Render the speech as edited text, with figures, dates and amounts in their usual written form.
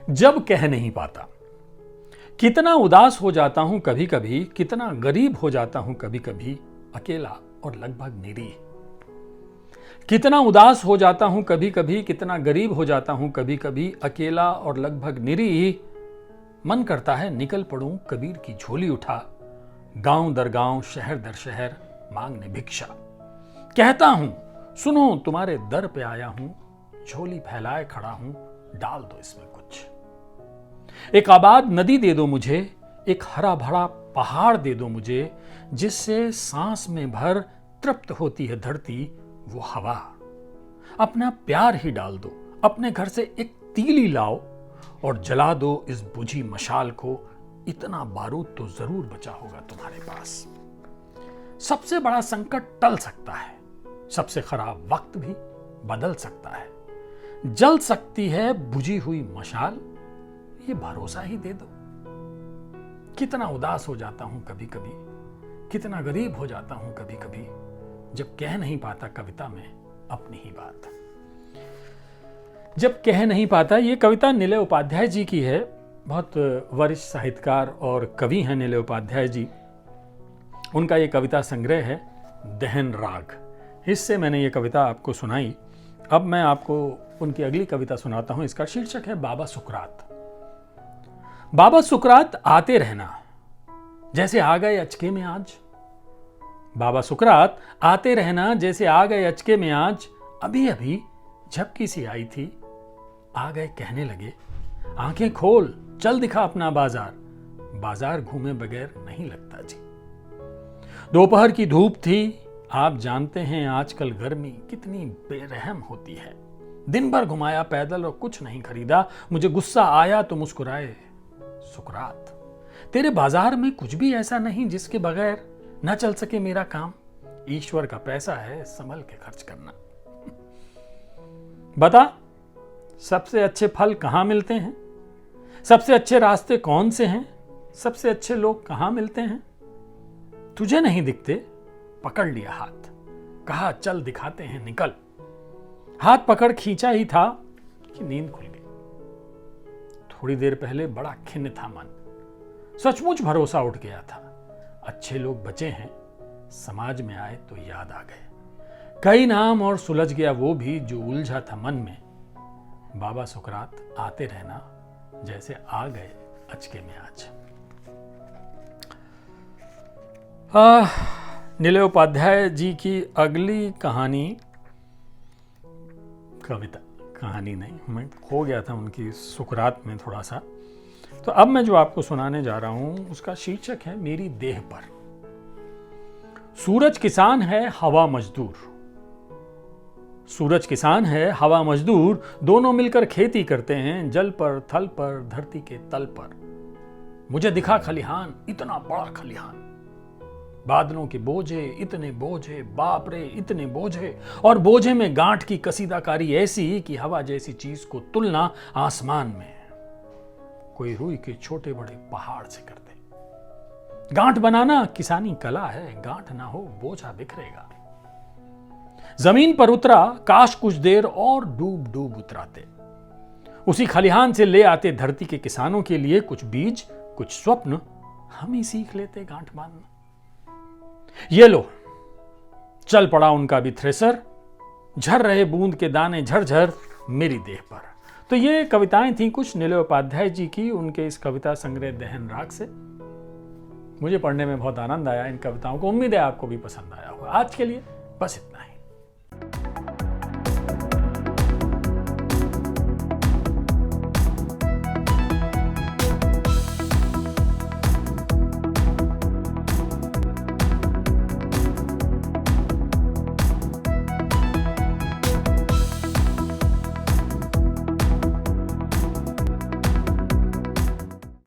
जब कह नहीं पाता, कितना उदास हो जाता हूं कभी कभी, कितना गरीब हो जाता हूं कभी कभी, अकेला और लगभग निरीह। कितना उदास हो जाता हूं कभी कभी, कितना गरीब हो जाता हूं कभी कभी, अकेला और लगभग निरीह। मन करता है निकल पड़ूं कबीर की झोली उठा, गांव दर गांव शहर दर शहर मांगने भिक्षा। कहता हूं सुनो तुम्हारे दर पे आया हूं, झोली फैलाए खड़ा हूं, डाल दो इसमें कुछ। एक आबाद नदी दे दो मुझे, एक हरा भरा पहाड़ दे दो मुझे, जिससे सांस में भर तृप्त होती है धरती वो हवा। अपना प्यार ही डाल दो, अपने घर से एक तीली लाओ और जला दो इस बुझी मशाल को, इतना बारूद तो जरूर बचा होगा तुम्हारे पास। सबसे बड़ा संकट टल सकता है, सबसे खराब वक्त भी बदल सकता है, जल सकती है बुझी हुई मशाल, ये भरोसा ही दे दो। कितना उदास हो जाता हूं कभी कभी, कितना गरीब हो जाता हूं कभी कभी, जब कह नहीं पाता कविता में अपनी ही बात। जब कह नहीं पाता, ये कविता निलय उपाध्याय जी की है। बहुत वरिष्ठ साहित्यकार और कवि हैं निलय उपाध्याय जी। उनका ये कविता संग्रह है दहन राग। इससे मैंने ये कविता आपको सुनाई। अब मैं आपको उनकी अगली कविता सुनाता हूं। इसका शीर्षक है बाबा सुकरात। बाबा सुकरात आते रहना, जैसे आ गए अचके में आज। बाबा सुकरात आते रहना, जैसे आ गए अचके में आज। अभी अभी झपकी सी आई थी, आ गए कहने लगे, आंखें खोल चल दिखा अपना बाजार। बाजार घूमे बगैर नहीं लगता जी। दोपहर की धूप थी, आप जानते हैं आजकल गर्मी कितनी बेरहम होती है। दिन भर घुमाया पैदल और कुछ नहीं खरीदा, मुझे गुस्सा आया तो मुस्कुराए सुकरात। तेरे बाजार में कुछ भी ऐसा नहीं जिसके बगैर न चल सके मेरा काम। ईश्वर का पैसा है संभल के खर्च करना। बता सबसे अच्छे फल कहां मिलते हैं, सबसे अच्छे रास्ते कौन से हैं, सबसे अच्छे लोग कहां मिलते हैं। तुझे नहीं दिखते, पकड़ लिया हाथ, कहा चल दिखाते हैं निकल। हाथ पकड़ खींचा ही था कि नींद खुल गई। थोड़ी देर पहले बड़ा खिन्न था मन, सचमुच भरोसा उठ गया था। अच्छे लोग बचे हैं, समाज में आए तो याद आ गए कई नाम, और सुलझ गया वो भी जो उलझा था मन में। बाबा सुकरात आते रहना, जैसे आ गए अचके में आज। निलय उपाध्याय जी की अगली कहानी, कविता कहानी नहीं, मैं खो गया था उनकी सुकरात में थोड़ा सा। तो अब मैं जो आपको सुनाने जा रहा हूं उसका शीर्षक है मेरी देह पर। सूरज किसान है हवा मजदूर, सूरज किसान है हवा मजदूर, दोनों मिलकर खेती करते हैं जल पर थल पर धरती के तल पर। मुझे दिखा खलिहान, इतना बड़ा खलिहान, बादलों के बोझे इतने बोझे, बाप रे इतने बोझे, और बोझे में गांठ की कसीदाकारी ऐसी कि हवा जैसी चीज को तुलना आसमान में कोई रुई के छोटे बड़े पहाड़ से कर दे। गांठ बनाना किसानी कला है, गांठ ना हो बोझा बिखरेगा। जमीन पर उतरा, काश कुछ देर और डूब डूब उतराते। उसी खलिहान से ले आते धरती के किसानों के लिए कुछ बीज, कुछ स्वप्न, हम ही सीख लेते गांठ बांधना। ये लो चल पड़ा उनका भी थ्रेसर, झर रहे बूंद के दाने झरझर मेरी देह पर। तो ये कविताएं थी कुछ निलय उपाध्याय जी की, उनके इस कविता संग्रह दहन राग से। मुझे पढ़ने में बहुत आनंद आया इन कविताओं को। उम्मीद है आपको भी पसंद आया होगा। आज के लिए बस इतना।